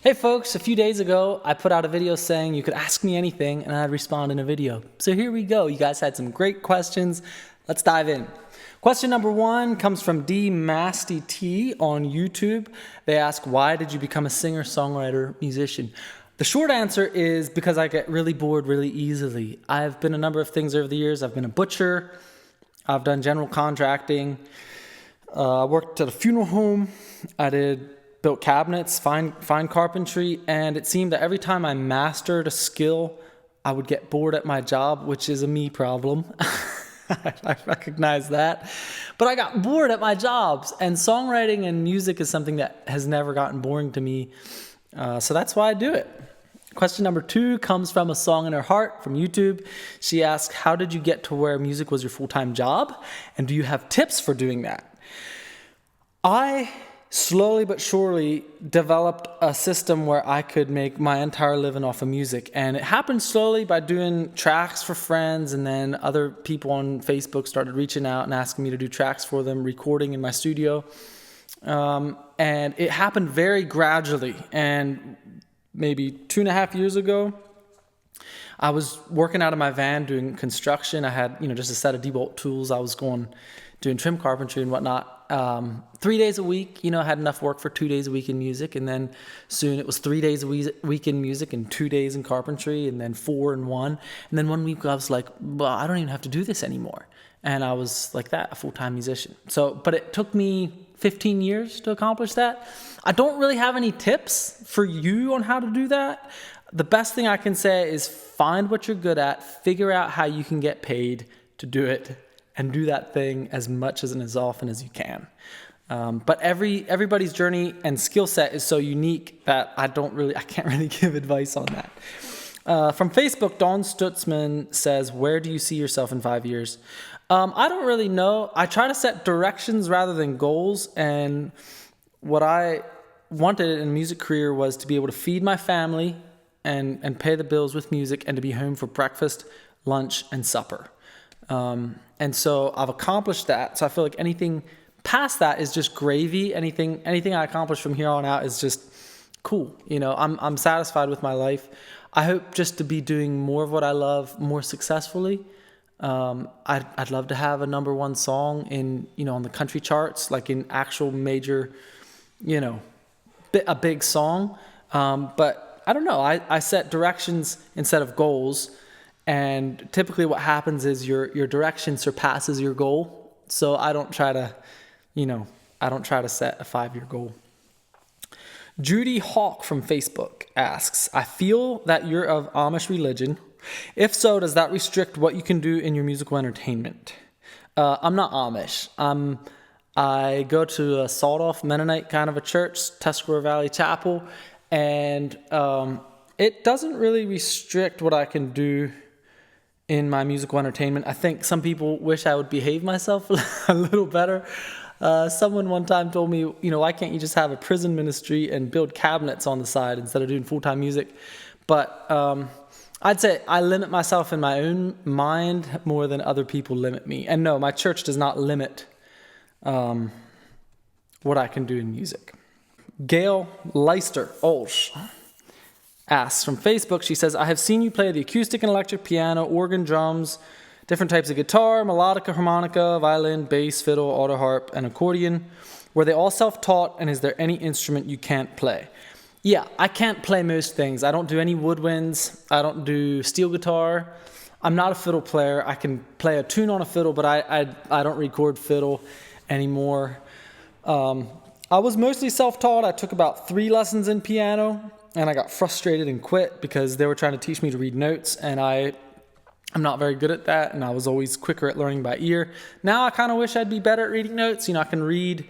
Hey folks, a few days ago, I put out a video saying you could ask me anything and I'd respond in a video. So here we go. You guys had some great questions. Let's dive in. Question number 1 comes from D Masty T on YouTube. They ask, why did you become a singer, songwriter, musician? The short answer is because I get really bored really easily. I've been a number of things over the years. I've been a butcher. I've done general contracting. I worked at a funeral home. Built cabinets, fine carpentry, and it seemed that every time I mastered a skill, I would get bored at my job, which is a me problem. I recognize that. But I got bored at my jobs, and songwriting and music is something that has never gotten boring to me. So that's why I do it. Question number 2 comes from A Song in Her Heart from YouTube. She asks, how did you get to where music was your full-time job? And do you have tips for doing that? I slowly but surely developed a system where I could make my entire living off of music. And it happened slowly by doing tracks for friends, and then other people on Facebook started reaching out and asking me to do tracks for them, recording in my studio. And it happened very gradually. And maybe 2.5 years ago, I was working out of my van doing construction. I had, just a set of debolt tools. I was doing trim carpentry and whatnot. 3 days a week, I had enough work for 2 days a week in music. And then soon it was 3 days a week in music and 2 days in carpentry, and then 4 and 1. And then one week I was like, well, I don't even have to do this anymore. And I was like that, a full-time musician. But it took me 15 years to accomplish that. I don't really have any tips for you on how to do that. The best thing I can say is find what you're good at, figure out how you can get paid to do it, and do that thing as much and as often as you can. But everybody's journey and skill set is so unique that I can't really give advice on that. From Facebook, Dawn Stutzman says, where do you see yourself in 5 years? I don't really know. I try to set directions rather than goals. And what I wanted in a music career was to be able to feed my family and pay the bills with music, and to be home for breakfast, lunch, and supper. And so I've accomplished that. So I feel like anything past that is just gravy. Anything I accomplish from here on out is just cool. I'm satisfied with my life. I hope just to be doing more of what I love more successfully. I'd love to have a number 1 song on the country charts, like in actual major, a big song. But I don't know. I set directions instead of goals. And typically what happens is your direction surpasses your goal. So I don't try to set a 5-year goal. Judy Hawk from Facebook asks, I feel that you're of Amish religion. If so, does that restrict what you can do in your musical entertainment? I'm not Amish. I go to a sawed-off Mennonite kind of a church, Tuscarora Valley Chapel, and it doesn't really restrict what I can do in my musical entertainment. I think some people wish I would behave myself a little better. Someone one time told me, why can't you just have a prison ministry and build cabinets on the side instead of doing full-time music? But I'd say I limit myself in my own mind more than other people limit me. And no, my church does not limit what I can do in music. Gail Leister Olsch asks from Facebook, she says, I have seen you play the acoustic and electric piano, organ, drums, different types of guitar, melodica, harmonica, violin, bass, fiddle, auto harp, and accordion. Were they all self-taught, and is there any instrument you can't play? Yeah, I can't play most things. I don't do any woodwinds. I don't do steel guitar. I'm not a fiddle player. I can play a tune on a fiddle, but I don't record fiddle anymore. I was mostly self-taught. I took about 3 lessons in piano, and I got frustrated and quit because they were trying to teach me to read notes, and I'm not very good at that, and I was always quicker at learning by ear. Now I kind of wish I'd be better at reading notes. I can read,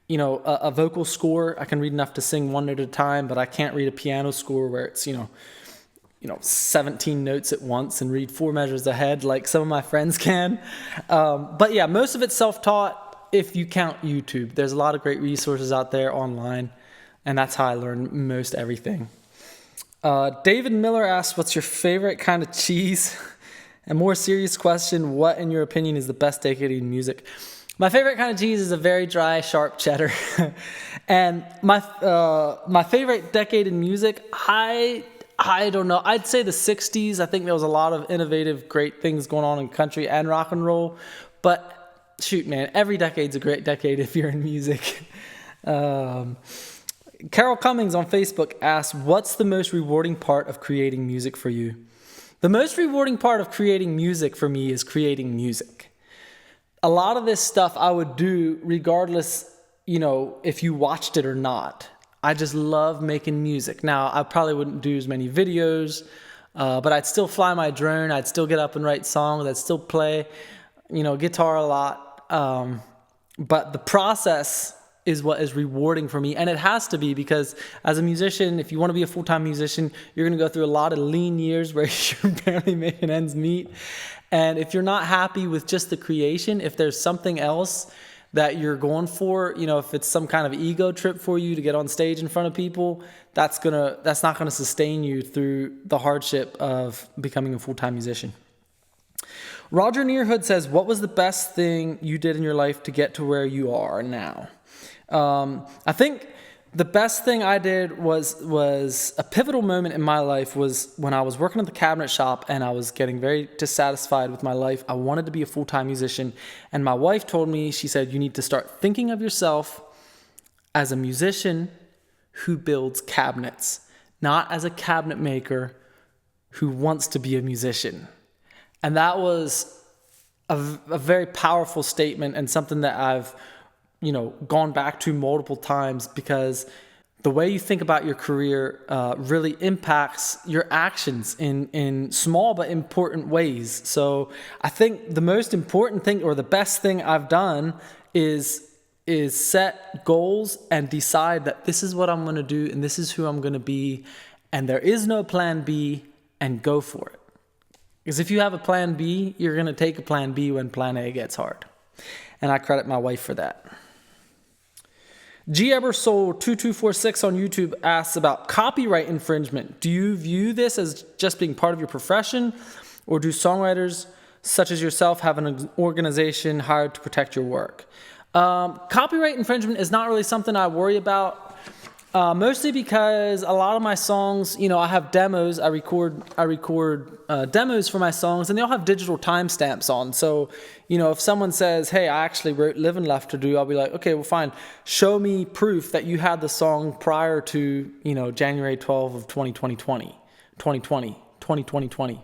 a vocal score. I can read enough to sing 1 note at a time, but I can't read a piano score where it's, 17 notes at once and read 4 measures ahead like some of my friends can. But yeah, most of it's self-taught if you count YouTube. There's a lot of great resources out there online, and that's how I learn most everything. David Miller asks, what's your favorite kind of cheese? A more serious question, what, in your opinion, is the best decorating music? My favorite kind of cheese is a very dry, sharp cheddar. And my favorite decade in music, I don't know. I'd say the 60s. I think there was a lot of innovative, great things going on in country and rock and roll. But shoot, man, every decade's a great decade if you're in music. Carol Cummings on Facebook asks, what's the most rewarding part of creating music for you? The most rewarding part of creating music for me is creating music. A lot of this stuff I would do regardless, if you watched it or not. I just love making music. Now, I probably wouldn't do as many videos, but I'd still fly my drone. I'd still get up and write songs. I'd still play, guitar a lot. But the process is what is rewarding for me. And it has to be, because as a musician, if you want to be a full-time musician, you're going to go through a lot of lean years where you're barely making ends meet. And if you're not happy with just the creation, if there's something else that you're going for, if it's some kind of ego trip for you to get on stage in front of people, that's not gonna sustain you through the hardship of becoming a full-time musician. Roger Nearhood says, what was the best thing you did in your life to get to where you are now? I think the best thing I did was a pivotal moment in my life was when I was working at the cabinet shop and I was getting very dissatisfied with my life. I wanted to be a full-time musician, and my wife told me, she said, you need to start thinking of yourself as a musician who builds cabinets, not as a cabinet maker who wants to be a musician. And that was a very powerful statement, and something that I've gone back to multiple times, because the way you think about your career really impacts your actions in small but important ways. So I think the most important thing, or the best thing I've done, is set goals and decide that this is what I'm going to do and this is who I'm going to be, and there is no plan B, and go for it. Because if you have a plan B, you're going to take a plan B when plan A gets hard. And I credit my wife for that. G. Ebersoul 2246 on YouTube asks about copyright infringement. Do you view this as just being part of your profession, or do songwriters such as yourself have an organization hired to protect your work? Copyright infringement is not really something I worry about, mostly because a lot of my songs, I have demos. I record demos for my songs, and they all have digital timestamps on. So, if someone says, hey, I actually wrote Live and Left to Do, I'll be like, okay, well, fine. Show me proof that you had the song prior to, January 12th of 2020,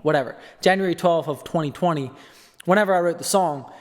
whatever. January 12th of 2020, whenever I wrote the song.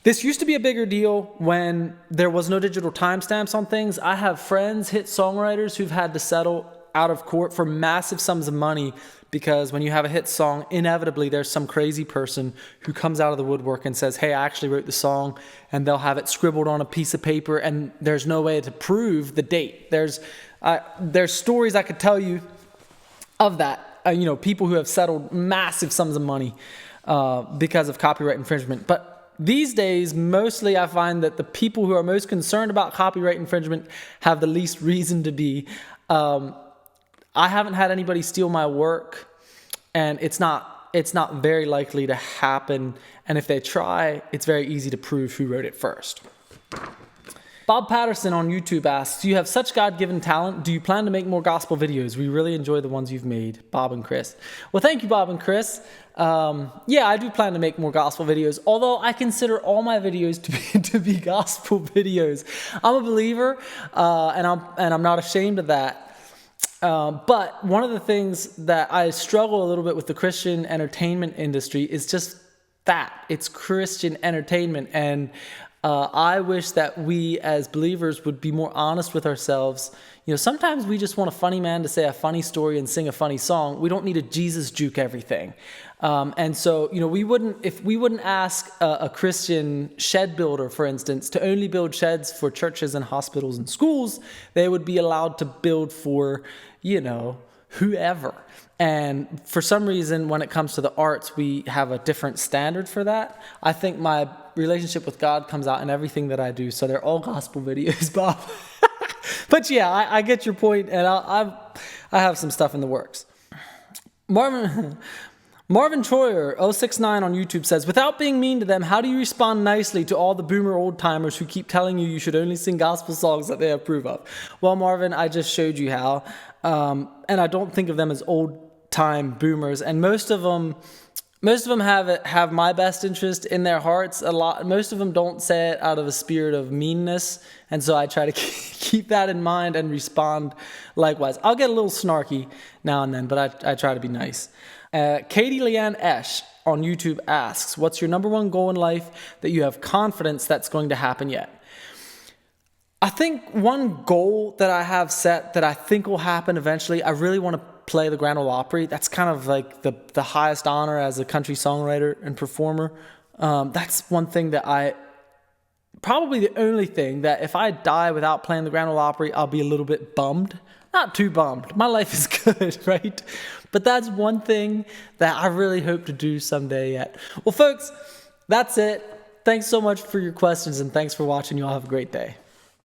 This used to be a bigger deal when there was no digital timestamps on things. I have friends, hit songwriters, who've had to settle out of court for massive sums of money, because when you have a hit song, inevitably there's some crazy person who comes out of the woodwork and says, hey, I actually wrote the song, and they'll have it scribbled on a piece of paper, and there's no way to prove the date. There's stories I could tell you of that, people who have settled massive sums of money because of copyright infringement. But these days, mostly I find that the people who are most concerned about copyright infringement have the least reason to be. I haven't had anybody steal my work, and it's not very likely to happen. And if they try, it's very easy to prove who wrote it first. Bob Patterson on YouTube asks, do you have such God-given talent? Do you plan to make more gospel videos? We really enjoy the ones you've made, Bob and Chris. Well, thank you, Bob and Chris. Yeah, I do plan to make more gospel videos, although I consider all my videos to be gospel videos. I'm a believer, and I'm not ashamed of that. But one of the things that I struggle a little bit with the Christian entertainment industry is just that. It's Christian entertainment, and I wish that we as believers would be more honest with ourselves. Sometimes we just want a funny man to say a funny story and sing a funny song. We don't need a Jesus juke everything. And so, we wouldn't ask a Christian shed builder, for instance, to only build sheds for churches and hospitals and schools. They would be allowed to build for, whoever. And for some reason, when it comes to the arts, we have a different standard for that. I think my relationship with God comes out in everything that I do. So they're all gospel videos, Bob. But yeah, I get your point, and I have some stuff in the works. Marvin Marvin Troyer 069 on YouTube says, without being mean to them, how do you respond nicely to all the boomer old timers who keep telling you should only sing gospel songs that they approve of? Well, Marvin, I just showed you how, and I don't think of them as old time boomers, and most of them have my best interest in their hearts. Most of them don't say it out of a spirit of meanness, and so I try to keep that in mind and respond likewise. I'll get a little snarky now and then, but I try to be nice. Katie Leanne Esch on YouTube asks, what's your number one goal in life that you have confidence that's going to happen yet? I think one goal that I have set that I think will happen eventually, I really want to play the Grand Ole Opry. That's kind of like the highest honor as a country songwriter and performer. That's one thing that probably the only thing that if I die without playing the Grand Ole Opry, I'll be a little bit bummed. Not too bummed. My life is good, right? But that's one thing that I really hope to do someday yet. Well, folks, that's it. Thanks so much for your questions, and thanks for watching. You all have a great day.